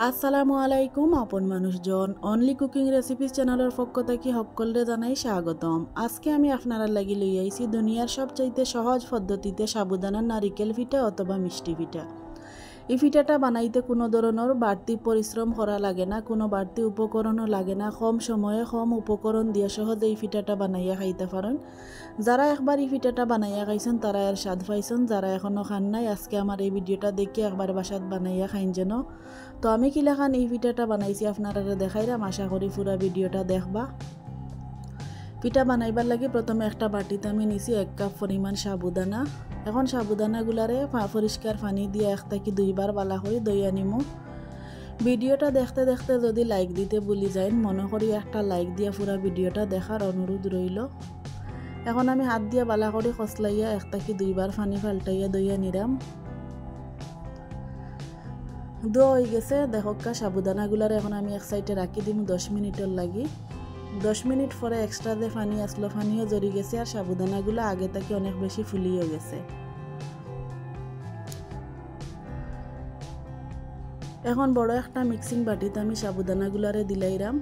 আসসালামু আলাইকুম আপন মানুষজন অনলি কুকিং রেসিপিস চ্যানেলের পক্ষ থেকে সকলরে জানাই স্বাগতম। আজকে আমি আপনারা লাগি লই আইছি দুনিয়ার সবচাইতে সহজ পদ্ধতিতে সাবুদানার নারিকেল পিঠা অথবা মিষ্টি পিঠা। এই পিঠাটা বানাইতে কোনো ধরনের বাড়তি পরিশ্রম করা লাগে না, কোনো বাড়তি উপকরণও লাগে না। কম সময়ে কম উপকরণ দিয়ে সহজে এই পিঠাটা বানাইয়া খাইতে পারেন। যারা একবার এই পিঠাটা বানাইয়া খাইছেন তারা এর স্বাদ পাইছেন, যারা এখনও খান নাই আজকে আমার এই ভিডিওটা দেখে একবার বাসাত বানাইয়া খাইন যেন। তো আমি কিলাখান এই পিঠাটা বানাইছি আপনারা দেখাইলাম, আশা করি পুরা ভিডিওটা দেখবা। পিঠা বানাইবার লাগে প্রথমে একটা বাটিতে আমি নিছি 1 কাপ পরিমাণ সাবুদানা। এখন সাবুদানাগুলারে পরিষ্কার পানি দিয়ে 1 থেকে 2 বার বালা করে দইয়া নিমু। ভিডিওটা দেখতে দেখতে যদি লাইক দিতে ভুলি যাইন মনে করি একটা লাইক দিয়ে পুরা ভিডিওটা দেখার অনুরোধ রইল। এখন আমি হাত দিয়ে বালা করে খসলাইয়া 1 থেকে 2 বার পানি পাল্টাইয়া দইয়া নিলাম। দোয়া হয়ে গেছে, দেখোকা সাবুদানাগুলার এখন আমি এক সাইডে রাখি দিম 10 মিনিটের লাগি। 10 মিনিট পরে এক্সট্রা যে পানি আসলো পানিও জড়ি গেছে আর সাবুদানাগুলো আগে থেকে অনেক বেশি ফুলিয়ে গেছে। এখন বড় একটা মিক্সিং বাটিতে আমি সাবুদানাগুলারে দিলাইরাম।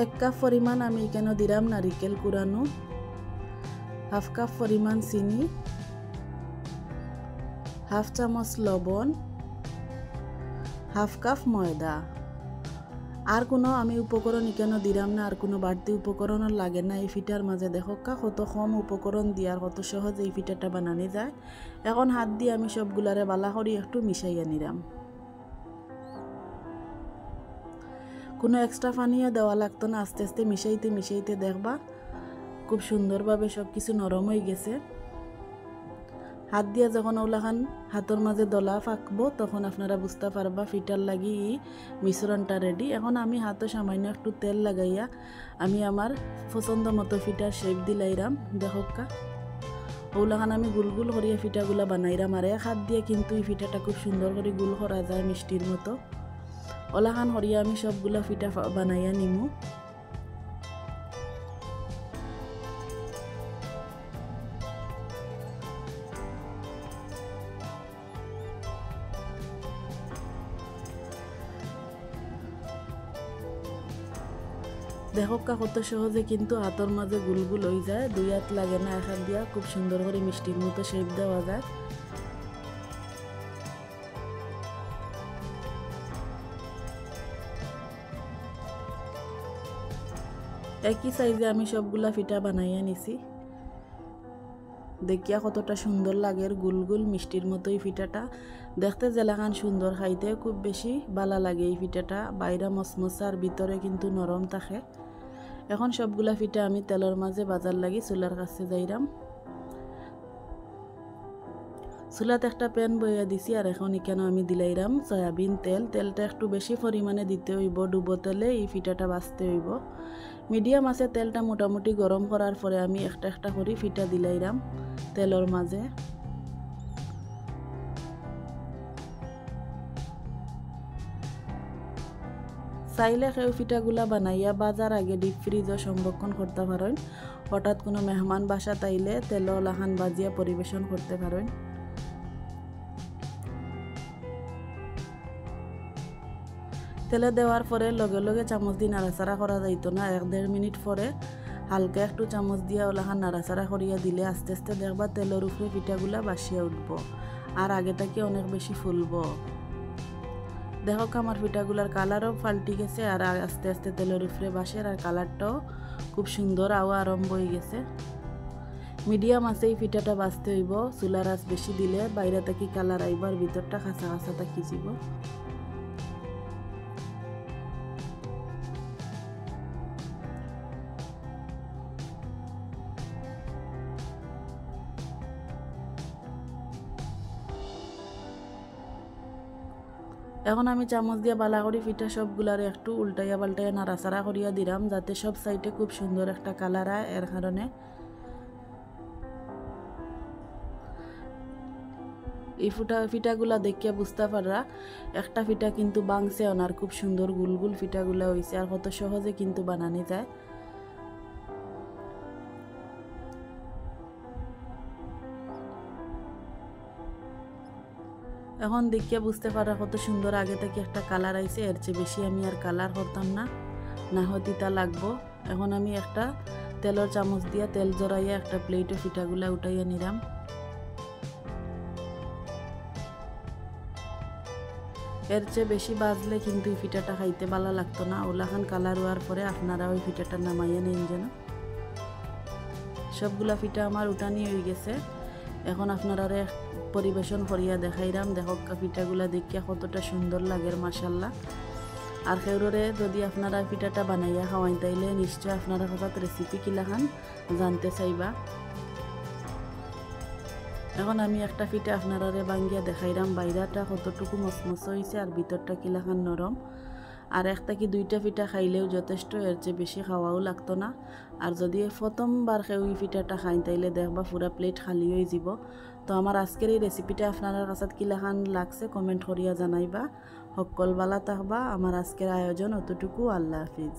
1 কাপ পরিমাণ আমি এখানে দিলাম নারিকেল কুড়ানো, 1/2 কাপ পরিমাণ চিনি, 1/2 চামচ লবণ, 1/2 কাপ ময়দা। আর কোনো আমি উপকরণ এখানে দিলাম না, আর কোনো বাড়তি উপকরণও লাগে না এই পিঠার মাঝে। দেখো কত কম উপকরণ দিয়ে আর কত সহজে এই পিঠাটা বানানো যায়। এখন হাত দিয়ে আমি সবগুলারে বালা করে একটু মিশাইয়া নিলাম। কোনো এক্সট্রা পানিও দেওয়া লাগতো না, আস্তে আস্তে মিশাইতে মিশাইতে দেখবা খুব সুন্দরভাবে সব কিছু নরম হয়ে গেছে। হাত দিয়ে যখন ওলাখান হাতের মাঝে দলা ফাঁকবো তখন আপনারা বুঝতে পারবা পিঠার লাগি মিশ্রণটা রেডি। এখন আমি হাতে সামান্য একটু তেল লাগাইয়া আমি আমার পছন্দ মতো পিঠার শেপ দিলাইরাম। দেখোকা ওলাখান আমি গুল গুল করিয়া পিঠাগুলা বানাইরাম। আর এক হাত দিয়ে কিন্তু এই পিঠাটা খুব সুন্দর করে গুল করা যায় মিষ্টির মতো। ওলাখান করিয়া আমি সবগুলা পিঠা বানাইয়া নিমু। দেখো কত সহজে কিন্তু হাতের মাঝে গুলগুল হয়ে যায়, 2 হাত লাগে না, 1 হাত দিয়া খুব সুন্দর করে মিষ্টির মতো শেপ দেওয়া যায়। একই সাইজে আমি সবগুলা পিঠা বানাইয়া নিছি। দেখিয়া কতটা সুন্দর লাগে, গুলগুল মিষ্টির মতো এই পিঠাটা দেখতে জেলাখান সুন্দর, খাইতে খুব বেশি ভালো লাগে এই পিঠাটা। বাইরে মচমচা আর ভিতরে কিন্তু নরম থাকে। এখন সবগুলা পিঠা আমি তেলের মাঝে বাজার লাগি চুলার কাছে যাইরাম। চুলাতে একটা প্যান বইয়া দিছি আর এখন এখানে আমি দিলাইরাম সয়াবিন তেল। তেলটা একটু বেশি পরিমাণে দিতে হইব, ডুবো তেলে এই পিঠাটা বাছতে হইব। মিডিয়াম আছে তেলটা মোটামুটি গরম করার পরে আমি একটা একটা করে পিঠা দিলাইরাম তেলের মাঝে। চাইলে সেই পিঠাগুলা বানাইয়া বাজার আগে ডিপ ফ্রিজও সংরক্ষণ করতে পারেন। হঠাৎ কোনো মেহমান বাসা তাইলে তেল লাহান বাজিয়া পরিবেশন করতে পারেন। তেলে দেওয়ার পরে লগে লগে চামচ দিয়ে নাড়াচাড়া করা যাইতো না, 1-1.5 মিনিট পরে হালকা একটু চামচ দিয়ে ওলাখান নাড়াচাড়া করিয়া দিলে আস্তে আস্তে দেখবা তেলের উপরে পিঠাগুলা বাসিয়া উঠব আর আগে থেকে অনেক বেশি ফুলব। দেখো আমার পিঠাগুলার কালারও পাল্টি গেছে আর আস্তে আস্তে তেলের উপরে বাসের আর কালারটাও খুব সুন্দর আওয়া আরম্ভ হয়ে গেছে। মিডিয়াম আছে এই পিঠাটা বাছতে হইব, চুলার আঁচ বেশি দিলে বাইরে থেকে কালার আইব আর ভিতরটা খাঁচা খাঁচা থাকি যাব। এখন আমি চামচ দিয়ে বালা করি পিঠা সবগুলার একটু উল্টাইয়া পাল্টাইয়া নাড়াচাড়া করিয়া দিলাম যাতে সব সাইডে খুব সুন্দর একটা কালার আয়। এর কারণে এই পিঠাগুলা দেখিয়া বুঝতে পাররা একটা পিঠা কিন্তু বাংছে ওনার খুব সুন্দর গুলগুল পিঠাগুলা হয়েছে আর কত সহজে কিন্তু বানানো যায়। এখন দেখিয়া বুঝতে পারা কত সুন্দর আগে থেকে একটা কালার আইছে, এর চেয়ে বেশি আমি আর কালার করতাম না, না হয় তিতা লাগবো। এখন আমি একটা তেলের চামচ দিয়া তেল জড়াইয়া একটা প্লেটে পিঠাগুলা উঠাইয়া নিলাম। এর চেয়ে বেশি বাজলে কিন্তু এই পিঠাটা খাইতে ভালো লাগতো না। ওলাখান কালার হওয়ার পরে আপনারা ওই পিঠাটা নামাইয়া নিন যেন। সবগুলা পিঠা আমার উঠানি হয়ে গেছে। এখন আপনারা পরিবেশন করিয়া দেখাইলাম। দেখো পিঠাগুলা দেখিয়া কতটা সুন্দর লাগে মাশাল্লাহ। আর খেউরে যদি আপনারা পিঠাটা বানাইয়া খাওয়াই তাইলে নিশ্চয় আপনারা হঠাৎ রেসিপি কিলাখান জানতে চাইবা। এখন আমি একটা পিঠা আপনারা ভাঙ্গিয়া দেখাইলাম, বাইরাটা কতটুকু মচমচ হয়েছে আর ভিতরটা কিলাখান নরম। আর একটা কি দুইটা পিঠা খাইলেও যথেষ্ট, এর চেয়ে বেশি খাওয়াও লাগতো না। আর যদি প্রথমবার খেয়ে ওই পিঠাটা খাই তাইলে দেখবা পুরা প্লেট খালি হয়ে যাব। তো আমার আজকের এই রেসিপিটা আপনার কাছে কিলাখান লাগছে কমেন্ট করিয়া জানাইবা। সকল বালা থাকবা। আমার আজকের আয়োজন অতটুকু। আল্লাহ হাফিজ।